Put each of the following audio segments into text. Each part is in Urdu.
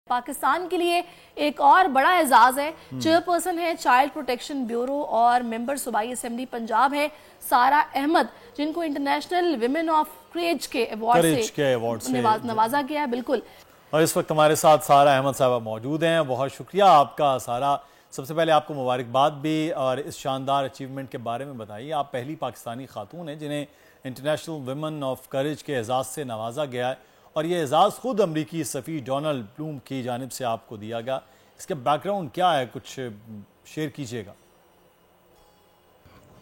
پاکستان کے لیے ایک اور بڑا اعزاز ہے. چیئرپرسن ہے چائلڈ پروٹیکشن بیورو اور ممبر صوبائی اسمبلی پنجاب ہے سارہ احمد، جن کو انٹرنیشنل ویمن آف کریج کے ایوارڈ سے نوازا گیا ہے. بالکل. اور اس وقت ہمارے ساتھ سارہ احمد صاحبہ موجود ہیں. بہت شکریہ آپ کا سارہ. سب سے پہلے آپ کو مبارکباد بھی اور اس شاندار اچیومنٹ کے بارے میں بتائیے. آپ پہلی پاکستانی خاتون ہیں جنہیں انٹرنیشنل ویمن آف کریج کے اعزاز سے نوازا گیا ہے، اور یہ اعزاز خود امریکی سفیر ڈونلڈ بلوم کی جانب سے آپ کو دیا گیا. اس کے بیک گراؤنڈ کیا ہے، کچھ شیئر کیجئے گا.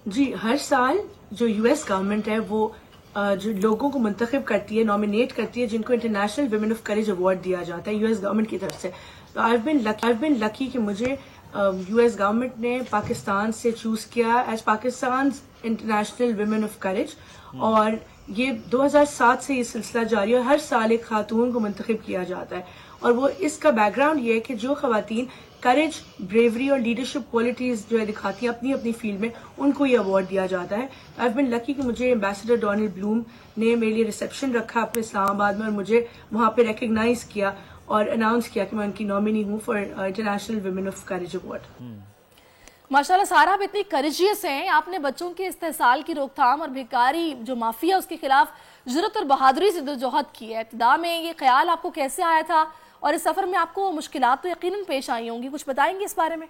جی، ہر سال جو یو ایس گورنمنٹ ہے وہ جو لوگوں کو منتخب کرتی ہے، نامینیٹ کرتی ہے، جن کو international women of courage award دیا جاتا ہے یو ایس گورنمنٹ کی طرف سے. تو I've been lucky کہ مجھے یو ایس گورنمنٹ نے پاکستان سے چوز کیا as Pakistan international women of courage, اور یہ 2007 سے یہ سلسلہ جاری ہے. ہر سال ایک خاتون کو منتخب کیا جاتا ہے، اور وہ اس کا بیک گراؤنڈ یہ ہے کہ جو خواتین کریج، بریوری اور لیڈرشپ کوالٹیز جو ہے دکھاتی ہیں اپنی فیلڈ میں، ان کو یہ ایوارڈ دیا جاتا ہے. I've been lucky کہ مجھے ایمبیسڈر ڈونلڈ بلوم نے میرے لیے ریسیپشن رکھا اپنے اسلام آباد میں، اور مجھے وہاں پہ ریکگنائز کیا اور اناؤنس کیا کہ میں ان کی نامینی ہوں for international women of courage award. ماشاءاللہ سارہ، آپ اتنی کریجیس ہیں. آپ نے بچوں کے استحصال کی روک تھام اور بھکاری جو مافیا اس کے خلاف جرأت اور بہادری سے جدوجہد کی ہے. ابتدا میں یہ خیال آپ کو کیسے آیا تھا، اور اس سفر میں آپ کو مشکلات تو یقیناً پیش آئی ہوں گی، کچھ بتائیں گے اس بارے میں؟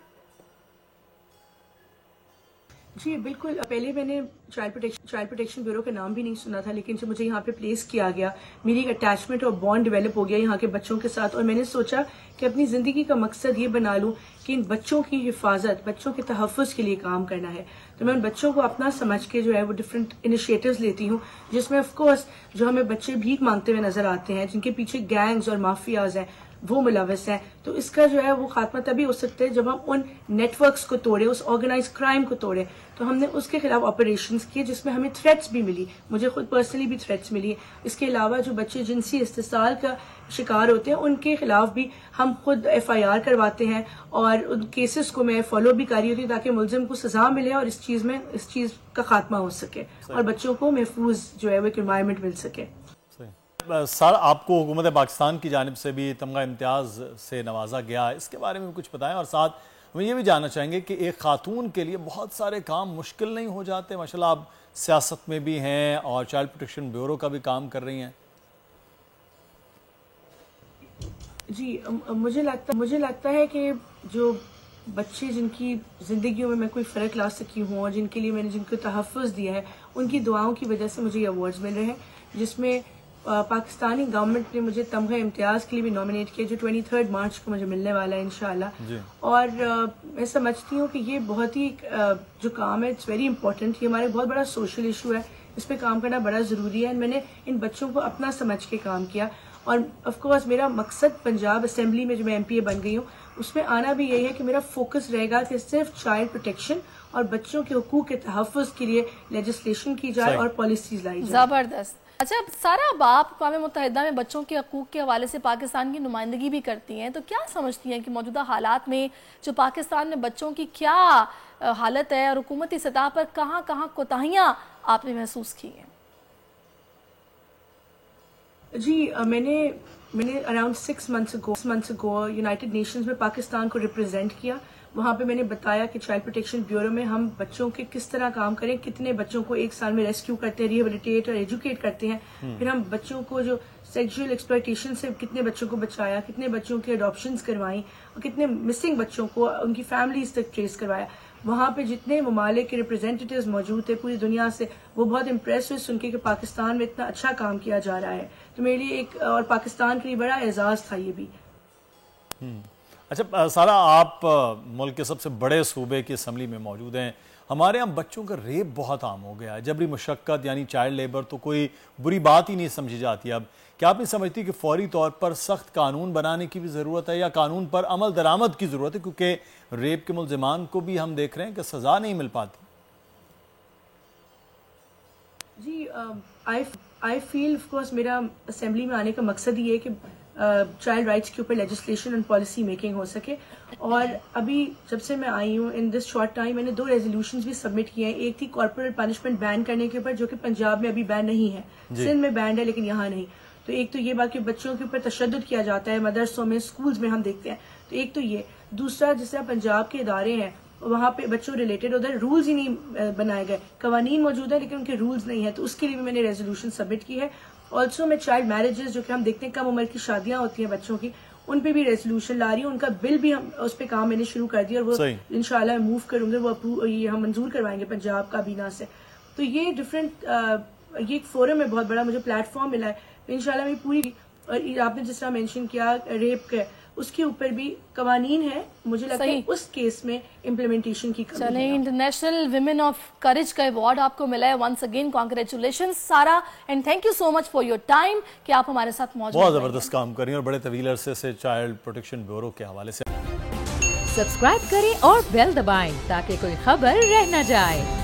جی بالکل. پہلے میں نے چائلڈ پروٹیکشن بیورو کا نام بھی نہیں سنا تھا، لیکن جب مجھے یہاں پہ پلیس کیا گیا، میری ایک اٹیچمنٹ اور بانڈ ڈیولپ ہو گیا یہاں کے بچوں کے ساتھ، اور میں نے سوچا کہ اپنی زندگی کا مقصد یہ بنا لوں کہ ان بچوں کی حفاظت، بچوں کے تحفظ کے لیے کام کرنا ہے. تو میں ان بچوں کو اپنا سمجھ کے جو ہے وہ ڈفرینٹ انیشیٹیوز لیتی ہوں، جس میں آف کورس جو ہمیں بچے بھیک مانگتے ہوئے نظر آتے ہیں، جن کے پیچھے گینگز اور مافیاز ہیں، وہ ملوث ہیں. تو اس کا جو ہے وہ خاتمہ تبھی ہو سکتا ہے جب ہم ان نیٹ ورکس کو توڑیں، اس آرگنائز کرائم کو توڑیں. تو ہم نے اس کے خلاف آپریشنز کیے، جس میں ہمیں تھریٹس بھی ملی، مجھے خود پرسنلی بھی تھریٹس ملی. اس کے علاوہ جو بچے جنسی استحصال کا شکار ہوتے ہیں ان کے خلاف بھی ہم خود FIR کرواتے ہیں، اور ان کیسز کو میں فالو بھی کر رہی ہوتی ہوں تاکہ ملزم کو سزا ملے اور اس چیز کا خاتمہ ہو سکے، اور بچوں کو محفوظ جو ہے وہ ایک انوائرمنٹ مل سکے. سر، آپ کو حکومت پاکستان کی جانب سے بھی تمغہ امتیاز سے نوازا گیا ہے، اس کے بارے میں کچھ بتائیں. اور ساتھ ہم یہ بھی جاننا چاہیں گے کہ ایک خاتون کے لیے بہت سارے کام مشکل نہیں ہو جاتے؟ ماشاءاللہ آپ سیاست میں بھی ہیں اور چائلڈ پروٹیکشن بیورو کا بھی کام کر رہی ہیں. جی، مجھے لگتا ہے کہ جو بچے جن کی زندگیوں میں کوئی فرق لا سکی ہوں، اور جن کے لیے میں نے جن کو تحفظ دیا ہے، ان کی دعاؤں کی وجہ سے مجھے یہ ایوارڈز مل رہے ہیں، جس میں پاکستانی گورنمنٹ نے مجھے تمغہ امتیاز کے لیے بھی نامینیٹ کیا، جو 23 مارچ کو مجھے ملنے والا ہے انشاءاللہ. اور میں سمجھتی ہوں کہ یہ بہت ہی جو کام ہے اٹس ویری امپورٹنٹ. یہ ہمارے بہت بڑا سوشل ایشو ہے، اس پہ کام کرنا بڑا ضروری ہے. میں نے ان بچوں کو اپنا سمجھ کے کام کیا، اور آف کورس میرا مقصد پنجاب اسمبلی میں جو میں MPA بن گئی ہوں، اس میں آنا بھی یہی ہے کہ میرا فوکس رہے گا کہ صرف چائلڈ پروٹیکشن اور بچوں کے حقوق کے تحفظ کے لیے لیجسلیشن کی جائے اور پالیسیز لائی جائے. زبردست. اچھا سارہ، اب آپ اقوام متحدہ میں بچوں کے حقوق کے حوالے سے پاکستان کی نمائندگی بھی کرتی ہیں، تو کیا سمجھتی ہیں کہ موجودہ حالات میں جو پاکستان میں بچوں کی کیا حالت ہے، اور حکومتی سطح پر کہاں کوتاہیاں آپ نے محسوس کی ہیں؟ جی، میں نے around 6 months ago United nations میں پاکستان کو ریپرزینٹ کیا. وہاں پہ میں نے بتایا کہ چائلڈ پروٹیکشن بیورو میں ہم بچوں کے کس طرح کام کریں، کتنے بچوں کو ایک سال میں ریسکیو کرتے ہیں، ریہیبلیٹیٹ اور ایجوکیٹ کرتے ہیں. پھر ہم بچوں کو جو سیکشول ایکسپلائٹیشن سے کتنے بچوں کو بچایا، کتنے بچوں کے اڈاپشنز کروائیں، اور کتنے مسنگ بچوں کو ان کی فیملیز تک ٹریس کروایا. وہاں پہ جتنے ممالک کے ریپرزینٹیٹیوز موجود تھے پوری دنیا سے، وہ بہت امپریس ہوئے سن کے کہ پاکستان میں اتنا اچھا کام کیا جا رہا ہے. تو میرے لیے ایک اور پاکستان کے لیے بڑا اعزاز تھا یہ بھی. اچھا سارہ، آپ ملک کے سب سے بڑے صوبے کی اسمبلی میں موجود ہیں. ہمارے یہاں بچوں کا ریپ بہت عام ہو گیا ہے. جبری مشقت یعنی چائلڈ لیبر تو کوئی بری بات ہی نہیں سمجھی جاتی. اب کیا آپ نہیں سمجھتی کہ فوری طور پر سخت قانون بنانے کی بھی ضرورت ہے، یا قانون پر عمل درآمد کی ضرورت ہے؟ کیونکہ ریپ کے ملزمان کو بھی ہم دیکھ رہے ہیں کہ سزا نہیں مل پاتی. جی، آئی فیل آف کورس میرا اسمبلی میں آنے کا مقصد یہ ہے کہ چائلڈ رائٹس کے اوپر لیجسلیشن اینڈ پالیسی میکنگ ہو سکے. اور ابھی جب سے میں آئی ہوں ان دس شارٹ ٹائم، میں نے 2 ریزولوشنز بھی سبمٹ کیے ہیں. ایک تھی کارپوریٹ پنشمنٹ بین کرنے کے اوپر، جو کہ پنجاب میں ابھی بین نہیں ہے، سندھ میں بینڈ ہے لیکن یہاں نہیں. تو ایک تو یہ بات کہ بچوں کے اوپر تشدد کیا جاتا ہے مدرسوں میں، اسکولز میں ہم دیکھتے ہیں، تو ایک تو یہ. دوسرا جس طرح پنجاب کے ادارے ہیں وہاں پہ بچوں ریلیٹڈ ادھر رولز ہی نہیں بنائے گئے، قوانین موجود ہیں لیکن ان کے رولز نہیں ہیں، تو اس کے لیے بھی میں نے ریزولوشن سبمٹ کی ہے. آلسو میں چائلڈ میرجز جو کہ ہم دیکھتے ہیں کم عمر کی شادیاں ہوتی ہیں بچوں کی، ان پہ بھی ریزولوشن لا رہی ہوں. ان کا بل بھی ہم اس پہ کام میں نے شروع کر دیا اور وہ انشاءاللہ موو کروں گے، وہ یہ ہم منظور کروائیں گے پنجاب کابینہ سے. تو یہ ڈفرینٹ یہ ایک فورم ہے بہت بڑا، مجھے پلیٹ فارم ملا ہے انشاءاللہ میں پوری. اور آپ نے جس طرح مینشن کیا ریپ کا، اس کے اوپر بھی قوانین ہیں، مجھے لگتا ہے اس کیس میں امپلیمنٹیشن کی کمی ہے. چلیں، انٹرنیشنل ویمن آف کریج کا ایوارڈ آپ کو ملا ہے. ونس اگین کانگریچولیشن سارا، and thank you so much for your time کہ آپ ہمارے ساتھ موجود ہیں. بہت زبردست کام کر رہی ہیں اور بڑے طویل عرصے سے چائلڈ پروٹیکشن بیورو کے حوالے سے. سبسکرائب کریں اور بیل دبائیں تاکہ کوئی خبر رہ نہ جائے.